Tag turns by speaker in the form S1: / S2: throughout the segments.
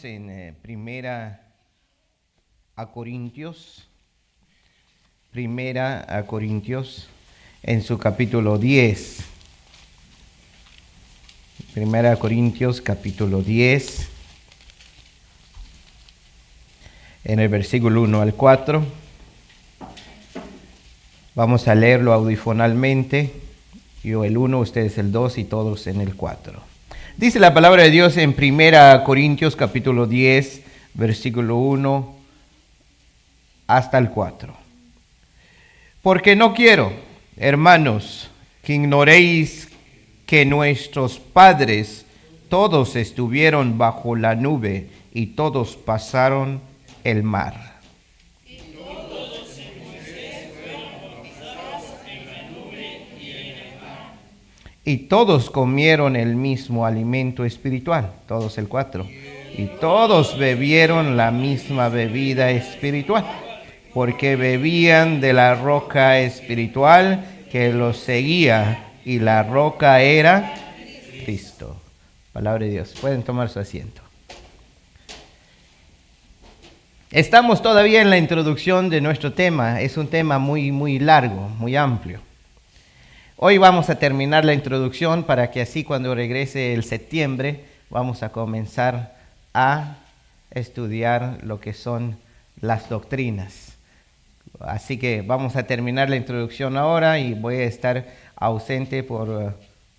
S1: En Primera a Corintios, en su capítulo 10. Primera a Corintios, capítulo 10, en el versículo 1 al 4. Vamos a leerlo audifonalmente. Yo el 1, ustedes el 2 y todos en el 4. Dice la palabra de Dios en 1 Corintios capítulo 10, versículo 1 hasta el 4. Porque no quiero, hermanos, que ignoréis que nuestros padres todos estuvieron bajo la nube y todos pasaron el mar. Y todos comieron el mismo alimento espiritual, todos el 4. Y todos bebieron la misma bebida espiritual, porque bebían de la roca espiritual que los seguía, y la roca era Cristo. Palabra de Dios. Pueden tomar su asiento. Estamos todavía en la introducción de nuestro tema. Es un tema muy largo, muy amplio. Hoy vamos a terminar la introducción para que así cuando regrese el septiembre vamos a comenzar a estudiar lo que son las doctrinas. Así que vamos a terminar la introducción ahora y voy a estar ausente por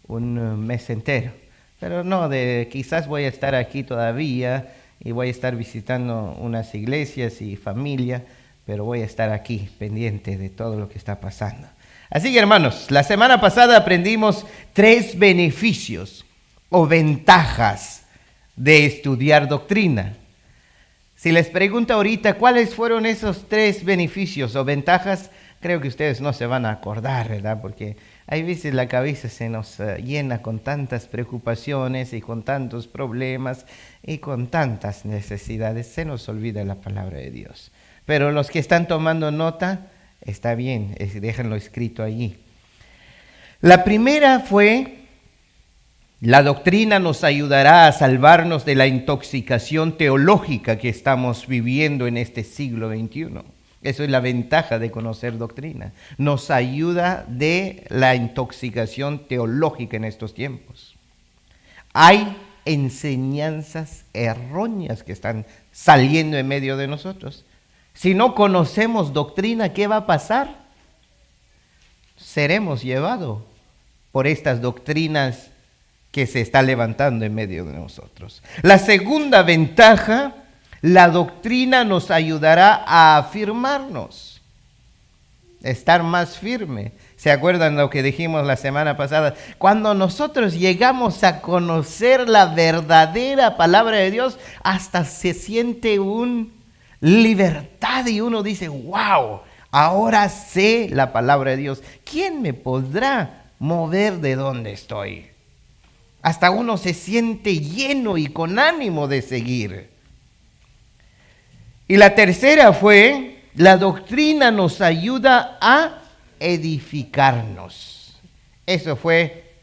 S1: un mes entero. Pero no, quizás voy a estar aquí todavía y voy a estar visitando unas iglesias y familia, pero voy a estar aquí pendiente de todo lo que está pasando. Así que hermanos, la semana pasada aprendimos 3 beneficios o ventajas de estudiar doctrina. Si les pregunto ahorita cuáles fueron esos 3 beneficios o ventajas, creo que ustedes no se van a acordar, ¿verdad? Porque hay veces la cabeza se nos llena con tantas preocupaciones y con tantos problemas y con tantas necesidades, se nos olvida la palabra de Dios. Pero los que están tomando nota, está bien, déjenlo escrito allí. La primera fue, la doctrina nos ayudará a salvarnos de la intoxicación teológica que estamos viviendo en este siglo XXI. Eso es la ventaja de conocer doctrina. Nos ayuda de la intoxicación teológica en estos tiempos. Hay enseñanzas erróneas que están saliendo en medio de nosotros. Si no conocemos doctrina, ¿qué va a pasar? Seremos llevados por estas doctrinas que se están levantando en medio de nosotros. La segunda ventaja, la doctrina nos ayudará a afirmarnos, estar más firme. ¿Se acuerdan lo que dijimos la semana pasada? Cuando nosotros llegamos a conocer la verdadera palabra de Dios, hasta se siente libertad y uno dice, wow, ahora sé la palabra de Dios. ¿Quién me podrá mover de donde estoy? Hasta uno se siente lleno y con ánimo de seguir. Y la tercera fue, la doctrina nos ayuda a edificarnos. Eso fue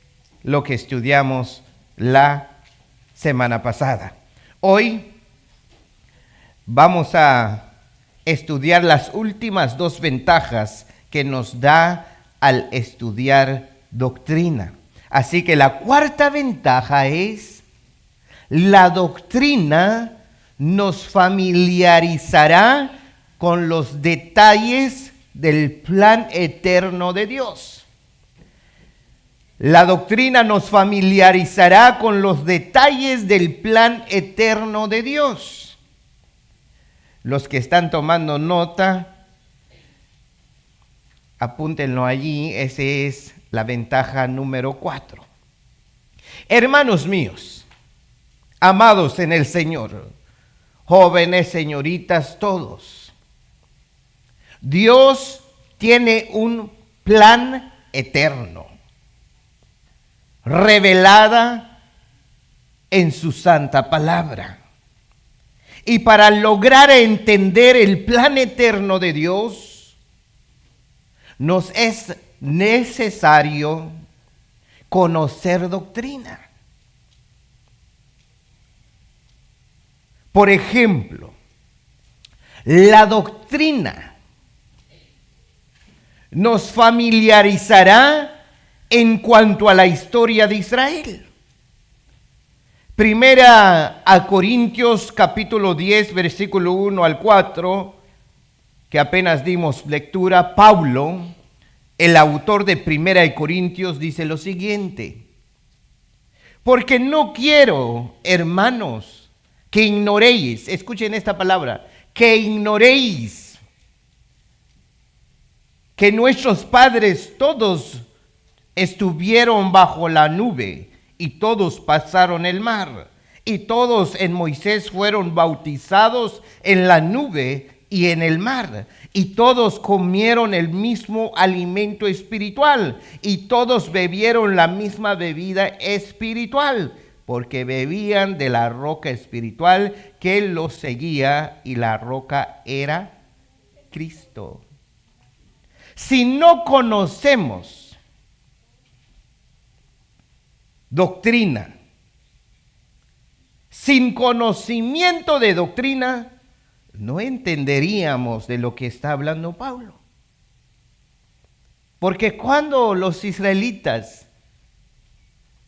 S1: lo que estudiamos la semana pasada. Hoy vamos a estudiar las últimas 2 ventajas que nos da al estudiar doctrina. Así que la cuarta ventaja es, la doctrina nos familiarizará con los detalles del plan eterno de Dios. La doctrina nos familiarizará con los detalles del plan eterno de Dios. Los que están tomando nota, apúntenlo allí, esa es la ventaja número 4. Hermanos míos, amados en el Señor, jóvenes, señoritas, todos, Dios tiene un plan eterno, revelada en su santa palabra. Y para lograr entender el plan eterno de Dios, nos es necesario conocer doctrina. Por ejemplo, la doctrina nos familiarizará en cuanto a la historia de Israel. Primera a Corintios capítulo 10, versículo 1 al 4, que apenas dimos lectura, Pablo, el autor de Primera de Corintios, dice lo siguiente: porque no quiero, hermanos, que ignoréis, escuchen esta palabra, que ignoréis que nuestros padres todos estuvieron bajo la nube y todos pasaron el mar, y todos en Moisés fueron bautizados en la nube y en el mar, y todos comieron el mismo alimento espiritual, y todos bebieron la misma bebida espiritual, porque bebían de la roca espiritual que los seguía, y la roca era Cristo. Si no conocemos doctrina, sin conocimiento de doctrina, no entenderíamos de lo que está hablando Pablo. Porque cuando los israelitas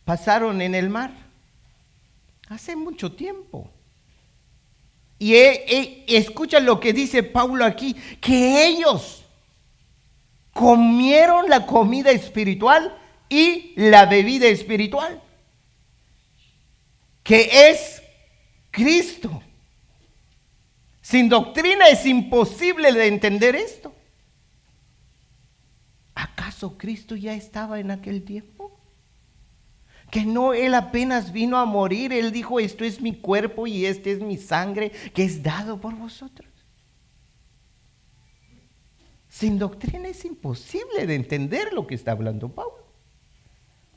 S1: pasaron en el mar, hace mucho tiempo, y escucha lo que dice Pablo aquí, que ellos comieron la comida espiritual y la bebida espiritual, que es Cristo. Sin doctrina es imposible de entender esto. ¿Acaso Cristo ya estaba en aquel tiempo? Que no, Él apenas vino a morir. Él dijo, esto es mi cuerpo y este es mi sangre que es dado por vosotros. Sin doctrina es imposible de entender lo que está hablando Pablo.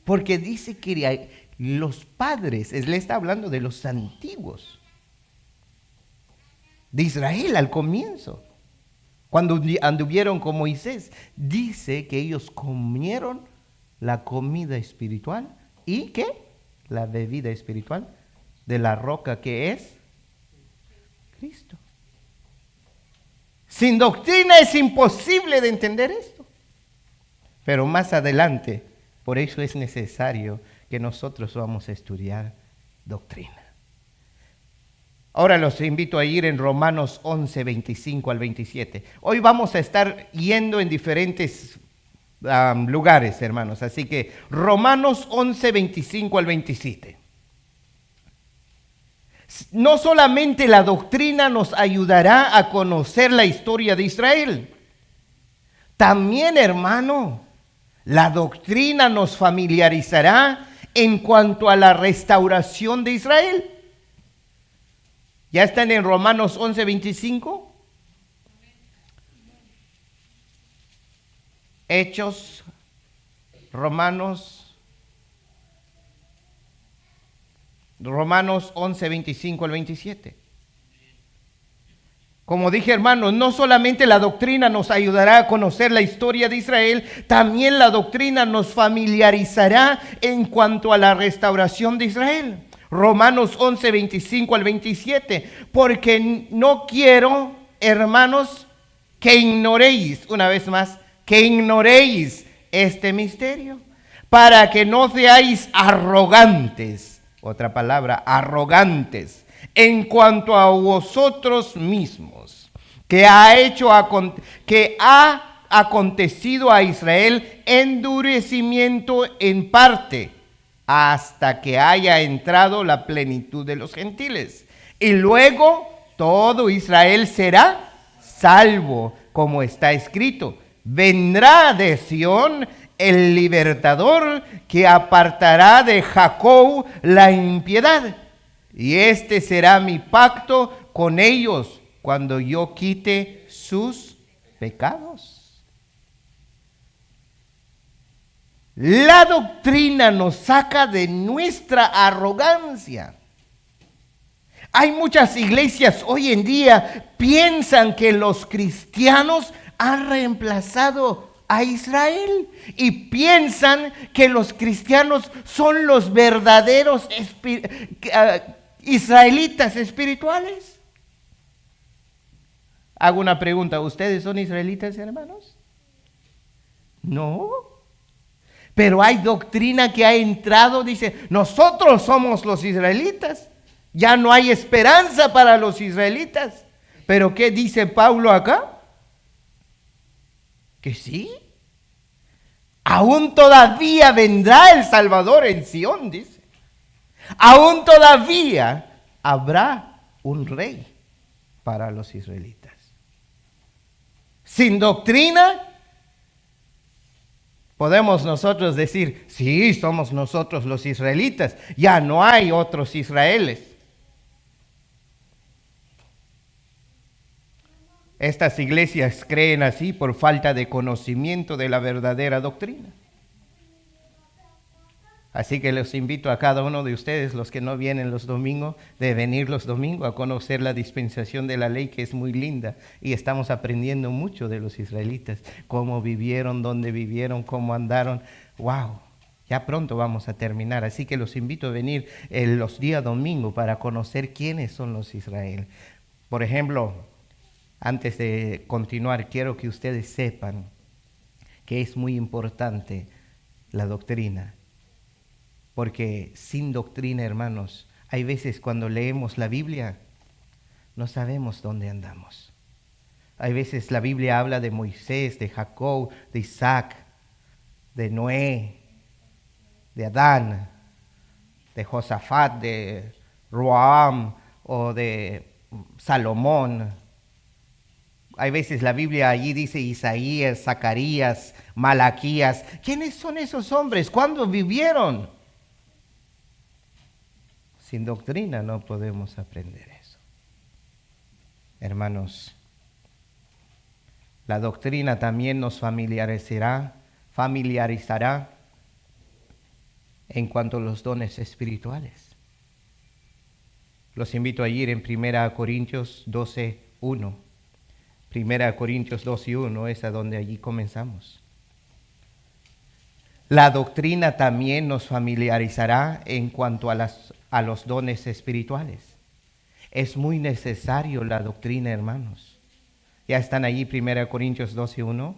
S1: Porque dice que los padres, él está hablando de los antiguos de Israel al comienzo, cuando anduvieron con Moisés, dice que ellos comieron la comida espiritual y ¿qué? La bebida espiritual de la roca que es Cristo. Sin doctrina es imposible de entender esto. Pero más adelante, por eso es necesario que nosotros vamos a estudiar doctrina. Ahora los invito a ir en Romanos 11, 25 al 27. Hoy vamos a estar yendo en diferentes lugares, hermanos. Así que Romanos 11, 25 al 27. No solamente la doctrina nos ayudará a conocer la historia de Israel. También, hermano, la doctrina nos familiarizará en cuanto a la restauración de Israel. ¿Ya están en Romanos 11, 25? Hechos, Romanos 11, 25 al 27. Como dije, hermanos, no solamente la doctrina nos ayudará a conocer la historia de Israel, también la doctrina nos familiarizará en cuanto a la restauración de Israel. Romanos 11, 25 al 27. Porque no quiero, hermanos, que ignoréis, una vez más, que ignoréis este misterio, para que no seáis arrogantes, otra palabra, arrogantes, en cuanto a vosotros mismos, que ha acontecido a Israel endurecimiento en parte, hasta que haya entrado la plenitud de los gentiles. Y luego todo Israel será salvo, como está escrito. Vendrá de Sión el libertador que apartará de Jacob la impiedad. Y este será mi pacto con ellos cuando yo quite sus pecados. La doctrina nos saca de nuestra arrogancia. Hay muchas iglesias hoy en día piensan que los cristianos han reemplazado a Israel y piensan que los cristianos son los verdaderos israelitas espirituales. Hago una pregunta, ¿ustedes son israelitas, hermanos? No. Pero hay doctrina que ha entrado, dice, nosotros somos los israelitas. Ya no hay esperanza para los israelitas. ¿Pero qué dice Pablo acá? Que sí. Aún todavía vendrá el Salvador en Sión, dice. Aún todavía habrá un rey para los israelitas. Sin doctrina, podemos nosotros decir, sí, somos nosotros los israelitas. Ya no hay otros Israeles. Estas iglesias creen así por falta de conocimiento de la verdadera doctrina. Así que los invito a cada uno de ustedes, los que no vienen los domingos, de venir los domingos a conocer la dispensación de la ley, que es muy linda. Y estamos aprendiendo mucho de los israelitas, cómo vivieron, dónde vivieron, cómo andaron. ¡Wow! Ya pronto vamos a terminar. Así que los invito a venir los días domingos para conocer quiénes son los Israel. Por ejemplo, antes de continuar, quiero que ustedes sepan que es muy importante la doctrina. Porque sin doctrina, hermanos, hay veces cuando leemos la Biblia, no sabemos dónde andamos. Hay veces la Biblia habla de Moisés, de Jacob, de Isaac, de Noé, de Adán, de Josafat, de Roam o de Salomón. Hay veces la Biblia allí dice Isaías, Zacarías, Malaquías. ¿Quiénes son esos hombres? ¿Cuándo vivieron? Sin doctrina no podemos aprender eso. Hermanos, la doctrina también nos familiarizará en cuanto a los dones espirituales. Los invito a ir en 1 Corintios 12:1. 1 Corintios 12:1 es a donde allí comenzamos. La doctrina también nos familiarizará en cuanto a los dones espirituales. Es muy necesario la doctrina, hermanos. ¿Ya están allí 1 Corintios 12:1?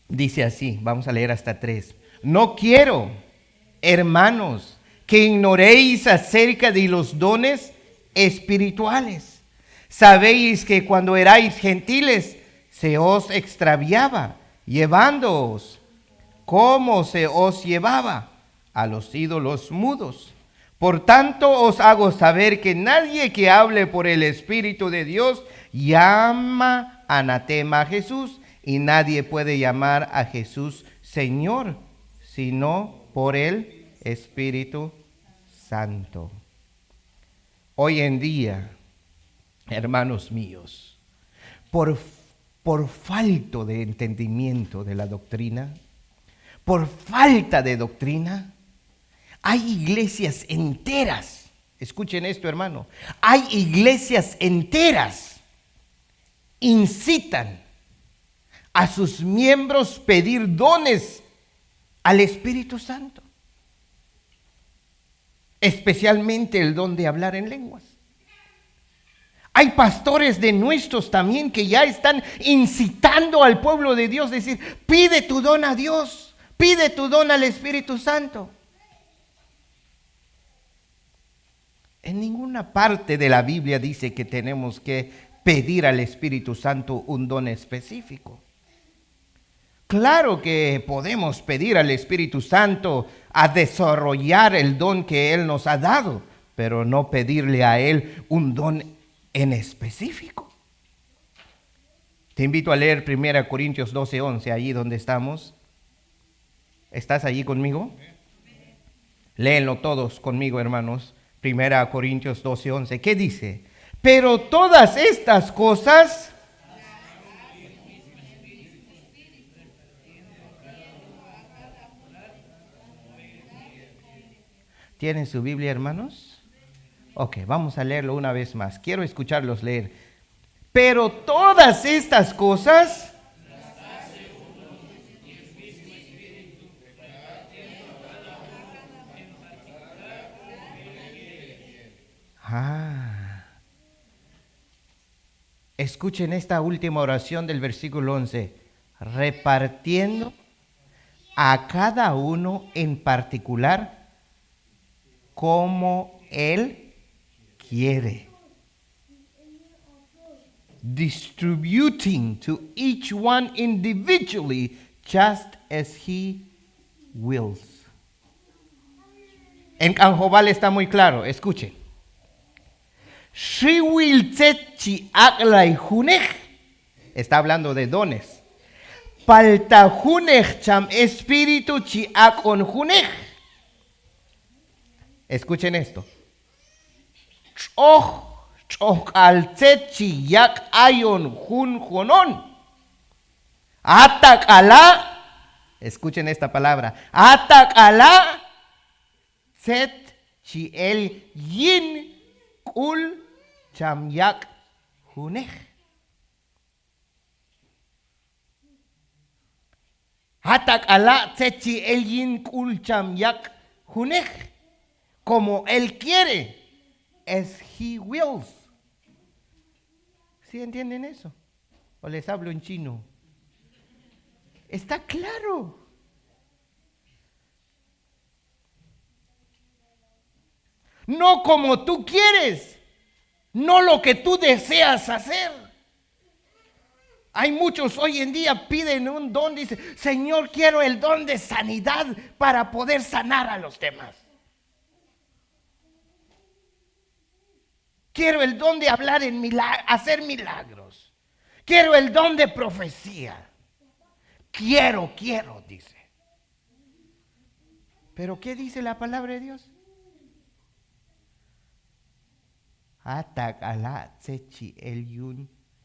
S1: Dice así, vamos a leer hasta 3. No quiero, hermanos, que ignoréis acerca de los dones espirituales. Sabéis que cuando erais gentiles se os extraviaba, llevándoos como se os llevaba a los ídolos mudos. Por tanto os hago saber que nadie que hable por el Espíritu de Dios llama anatema a Jesús, y nadie puede llamar a Jesús Señor, sino por el Espíritu Santo. Hoy en día, hermanos míos, por falta de entendimiento de la doctrina, por falta de doctrina, hay iglesias enteras, escuchen esto, hermano, hay iglesias enteras incitan a sus miembros pedir dones al Espíritu Santo, especialmente el don de hablar en lenguas. Hay pastores de nuestros también que ya están incitando al pueblo de Dios a decir, pide tu don a Dios, pide tu don al Espíritu Santo. En ninguna parte de la Biblia dice que tenemos que pedir al Espíritu Santo un don específico. Claro que podemos pedir al Espíritu Santo a desarrollar el don que Él nos ha dado, pero no pedirle a Él un don en específico. Te invito a leer 1 Corintios 12:11, allí donde estamos. ¿Estás allí conmigo? Léenlo todos conmigo, hermanos. 1 Corintios 12:11. ¿Qué dice? Pero todas estas cosas... ¿Tienen su Biblia, hermanos? Ok, vamos a leerlo una vez más. Quiero escucharlos leer. Pero todas estas cosas... Escuchen esta última oración del versículo 11. Repartiendo a cada uno en particular como Él quiere. Distributing to each one individually just as He wills. En Canjobal está muy claro, escuchen. Está hablando de dones. Paltajunech cham espíritu chi akonjunech. Escuchen esto. Choch alcet chi yak ayon jun jonon. Atakala. Escuchen esta palabra. Atakala. Set chi el yin kul cham yak junech. Hatak ala tsechi el yin kul cham yak junech. Como Él quiere. As He wills. ¿Sí entienden eso? ¿O les hablo en chino? Está claro. No como tú quieres. No lo que tú deseas hacer. Hay muchos hoy en día piden un don, dice, Señor, quiero el don de sanidad para poder sanar a los demás. Quiero el don de hablar hacer milagros. Quiero el don de profecía. Quiero, dice. Pero ¿qué dice la palabra de Dios? Atakala tsechi el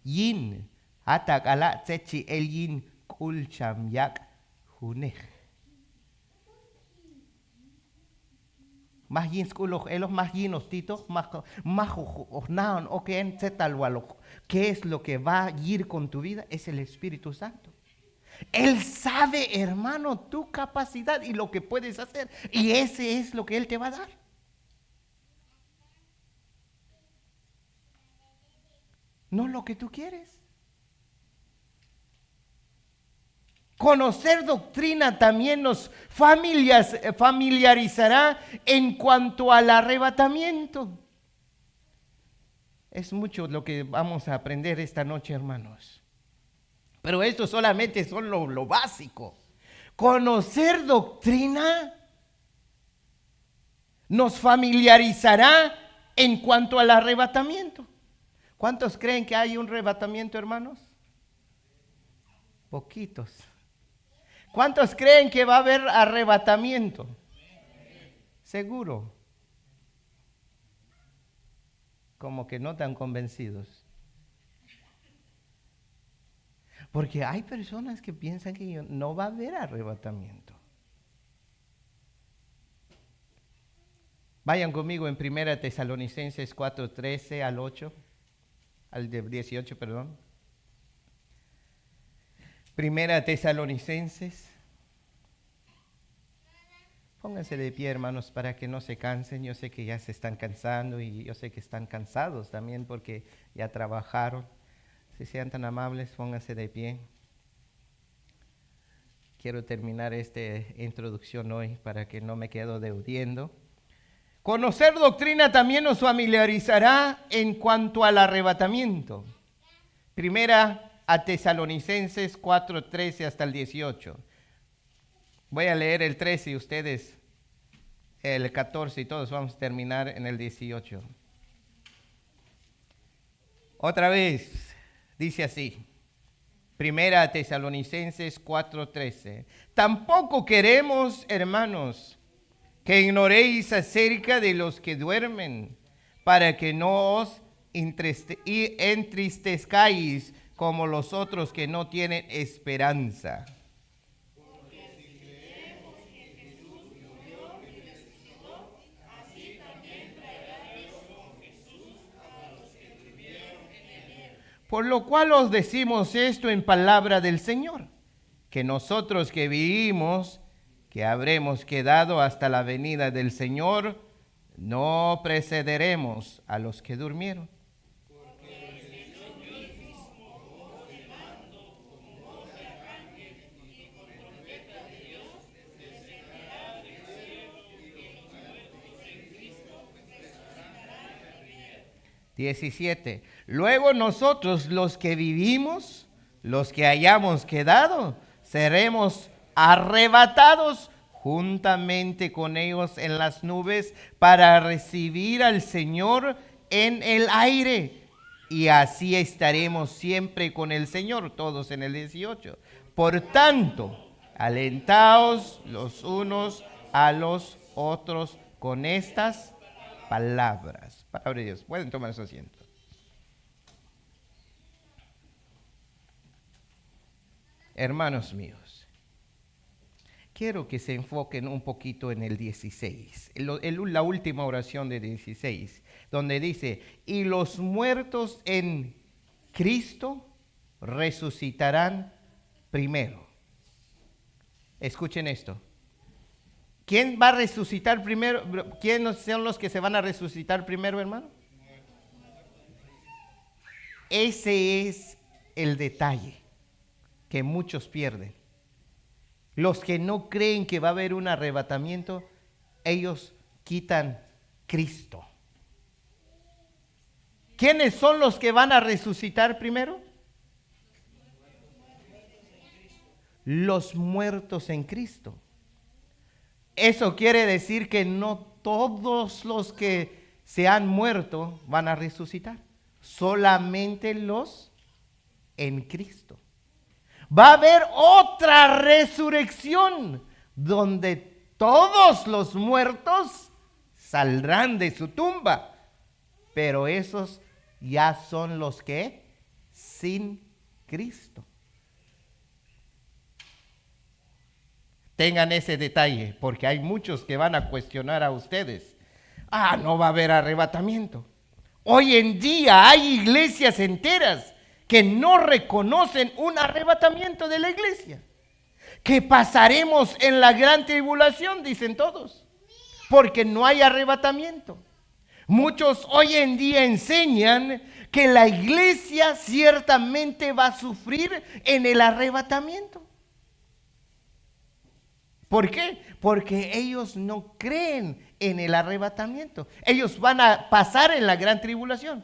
S1: yin. Atakala tsechi el yin kul cham yak junech. Más yin skulo elos más yinos tito más naon o que en zetalwalo. ¿Qué es lo que va a ir con tu vida? Es el Espíritu Santo. Él sabe, hermano, tu capacidad y lo que puedes hacer. Y ese es lo que Él te va a dar. No lo que tú quieres. Conocer doctrina también nos familiarizará en cuanto al arrebatamiento. Es mucho lo que vamos a aprender esta noche, hermanos. Pero esto solamente son lo básico. Conocer doctrina nos familiarizará en cuanto al arrebatamiento. ¿Cuántos creen que hay un arrebatamiento, hermanos? Poquitos. ¿Cuántos creen que va a haber arrebatamiento? Seguro. Como que no tan convencidos. Porque hay personas que piensan que no va a haber arrebatamiento. Vayan conmigo en 1 Tesalonicenses 4:13 al 8, al 18, perdón. 1 Tesalonicenses. Pónganse de pie, hermanos, para que no se cansen. Yo sé que ya se están cansando y yo sé que están cansados también porque ya trabajaron. Si sean tan amables, pónganse de pie. Quiero terminar esta introducción hoy para que no me quedo deudiendo. Conocer doctrina también nos familiarizará en cuanto al arrebatamiento. 1 Tesalonicenses 4:13 hasta el 18. Voy a leer el 13 y ustedes el 14 y todos vamos a terminar en el 18. Otra vez, dice así. 1 Tesalonicenses 4:13. Tampoco queremos, hermanos, que ignoréis acerca de los que duermen, para que no os entristezcáis como los otros que no tienen esperanza. Porque si creemos que Jesús murió y resucitó, así también traerá Dios con Jesús a los que durmieron en él. Por lo cual os decimos esto en palabra del Señor, que nosotros que vivimos, que habremos quedado hasta la venida del Señor, no precederemos a los que durmieron. 17. Luego nosotros los que vivimos, los que hayamos quedado, seremos arrebatados juntamente con ellos en las nubes para recibir al Señor en el aire. Y así estaremos siempre con el Señor, todos en el 18. Por tanto, alentaos los unos a los otros con estas palabras. Palabra de Dios. Pueden tomar su asiento. Hermanos míos, quiero que se enfoquen un poquito en el 16, la última oración de 16, donde dice, y los muertos en Cristo resucitarán primero. Escuchen esto. ¿Quién va a resucitar primero? ¿Quiénes son los que se van a resucitar primero, hermano? Ese es el detalle que muchos pierden. Los que no creen que va a haber un arrebatamiento, ellos quitan Cristo. ¿Quiénes son los que van a resucitar primero? Los muertos en Cristo. Eso quiere decir que no todos los que se han muerto van a resucitar, solamente los en Cristo. Va a haber otra resurrección donde todos los muertos saldrán de su tumba, pero esos ya son los que sin Cristo. Tengan ese detalle, porque hay muchos que van a cuestionar a ustedes. No va a haber arrebatamiento. Hoy en día hay iglesias enteras que no reconocen un arrebatamiento de la iglesia. Que pasaremos en la gran tribulación, dicen todos, porque no hay arrebatamiento. Muchos hoy en día enseñan que la iglesia ciertamente va a sufrir en el arrebatamiento. ¿Por qué? Porque ellos no creen en el arrebatamiento. Ellos van a pasar en la gran tribulación,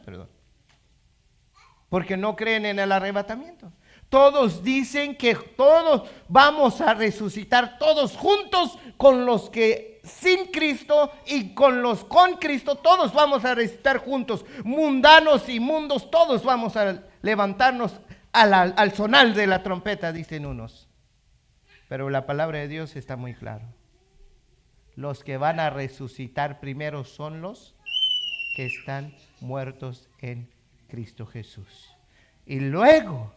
S1: porque no creen en el arrebatamiento. Todos dicen que todos vamos a resucitar todos juntos, con los que sin Cristo y con los con Cristo, todos vamos a resucitar juntos. Mundanos y mundos, todos vamos a levantarnos al sonar de la trompeta, dicen unos. Pero la palabra de Dios está muy clara. Los que van a resucitar primero son los que están muertos en Cristo Jesús. Y luego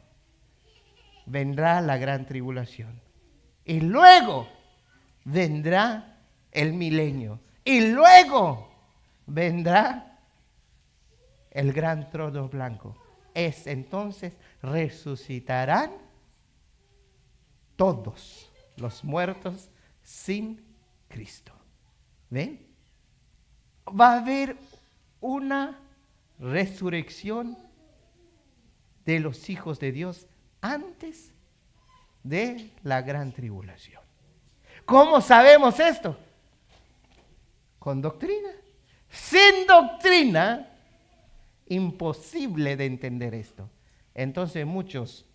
S1: vendrá la gran tribulación. Y luego vendrá el milenio. Y luego vendrá el gran trono blanco. Es entonces resucitarán todos los muertos sin Cristo. ¿Ven? Va a haber una resurrección de los hijos de Dios antes de la gran tribulación. ¿Cómo sabemos esto? Con doctrina. Sin doctrina, imposible de entender esto. Entonces muchos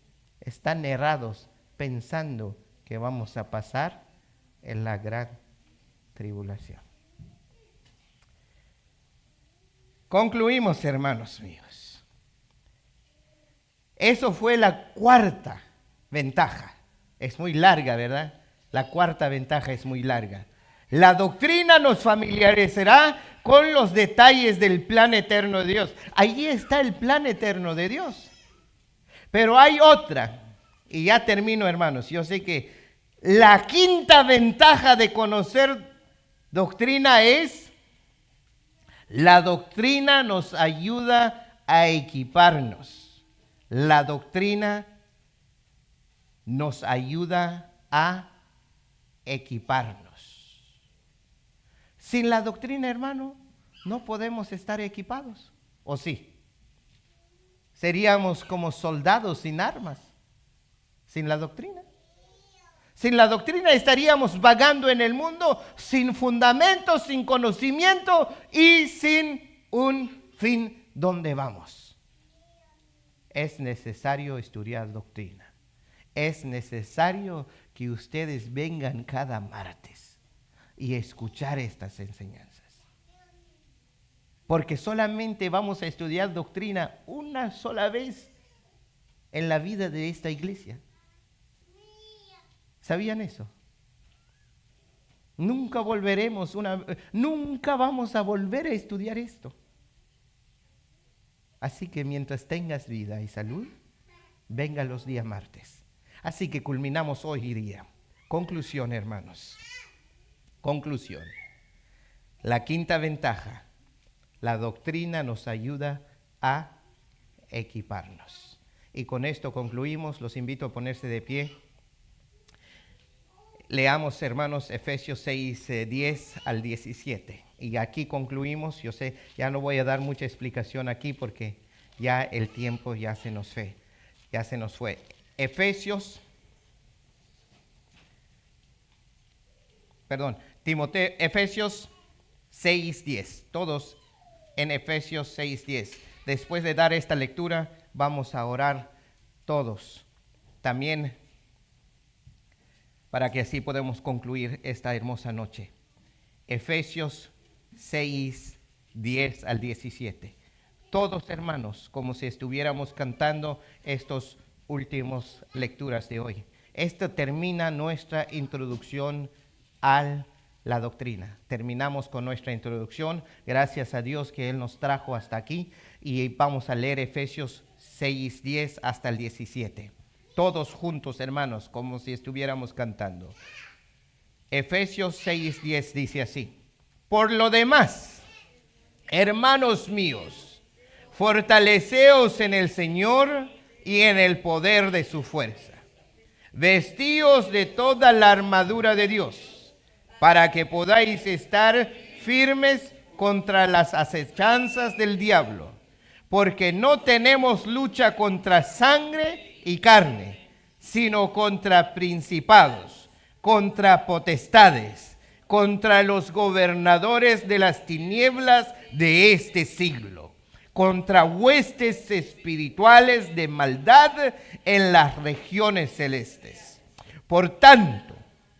S1: están errados pensando que vamos a pasar en la gran tribulación. Concluimos, hermanos míos. Eso fue la cuarta ventaja. Es muy larga, ¿verdad? La cuarta ventaja es muy larga. La doctrina nos familiarizará con los detalles del plan eterno de Dios. Ahí está el plan eterno de Dios. Pero hay otra. Y ya termino, hermanos. Yo sé que la quinta ventaja de conocer doctrina es: la doctrina nos ayuda a equiparnos. La doctrina nos ayuda a equiparnos. Sin la doctrina, hermano, no podemos estar equipados. ¿O sí? Seríamos como soldados sin armas, sin la doctrina. Sin la doctrina estaríamos vagando en el mundo sin fundamento, sin conocimiento y sin un fin donde vamos. Es necesario estudiar doctrina. Es necesario que ustedes vengan cada martes y escuchar estas enseñanzas. Porque solamente vamos a estudiar doctrina una sola vez en la vida de esta iglesia. ¿Sabían eso? Nunca vamos a volver a estudiar esto. Así que mientras tengas vida y salud, venga los días martes. Así que culminamos hoy día. Conclusión, hermanos. Conclusión. La quinta ventaja. La doctrina nos ayuda a equiparnos. Y con esto concluimos. Los invito a ponerse de pie. Leamos, hermanos, Efesios 6, 10 al 17. Y aquí concluimos. Yo sé, ya no voy a dar mucha explicación aquí porque ya el tiempo ya se nos fue. Efesios 6, 10. Todos en Efesios 6, 10. Después de dar esta lectura, vamos a orar todos. También para que así podamos concluir esta hermosa noche. Efesios 6, 10 al 17. Todos, hermanos, como si estuviéramos cantando estas últimas lecturas de hoy. Esto termina nuestra introducción a la doctrina. Terminamos con nuestra introducción. Gracias a Dios que Él nos trajo hasta aquí. Y vamos a leer Efesios 6, 10 hasta el 17. Todos juntos, hermanos, como si estuviéramos cantando. Efesios 6, 10 dice así. Por lo demás, hermanos míos, fortaleceos en el Señor y en el poder de su fuerza. Vestíos de toda la armadura de Dios, para que podáis estar firmes contra las acechanzas del diablo. Porque no tenemos lucha contra sangre y carne, sino contra principados, contra potestades, contra los gobernadores de las tinieblas de este siglo, contra huestes espirituales de maldad en las regiones celestes. Por tanto,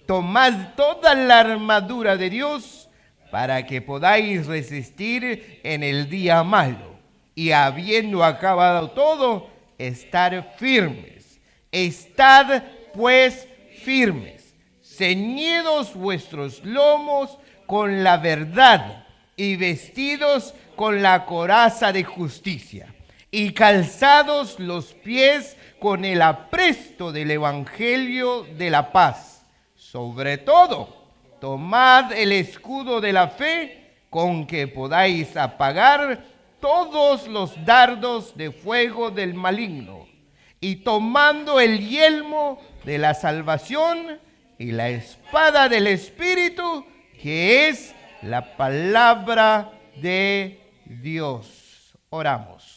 S1: tomad toda la armadura de Dios para que podáis resistir en el día malo, y habiendo acabado todo, estar firmes. Estad pues firmes, ceñidos vuestros lomos con la verdad y vestidos con la coraza de justicia y calzados los pies con el apresto del evangelio de la paz. Sobre todo, tomad el escudo de la fe con que podáis apagar todos los dardos de fuego del maligno, y tomando el yelmo de la salvación y la espada del Espíritu, que es la palabra de Dios. Oramos.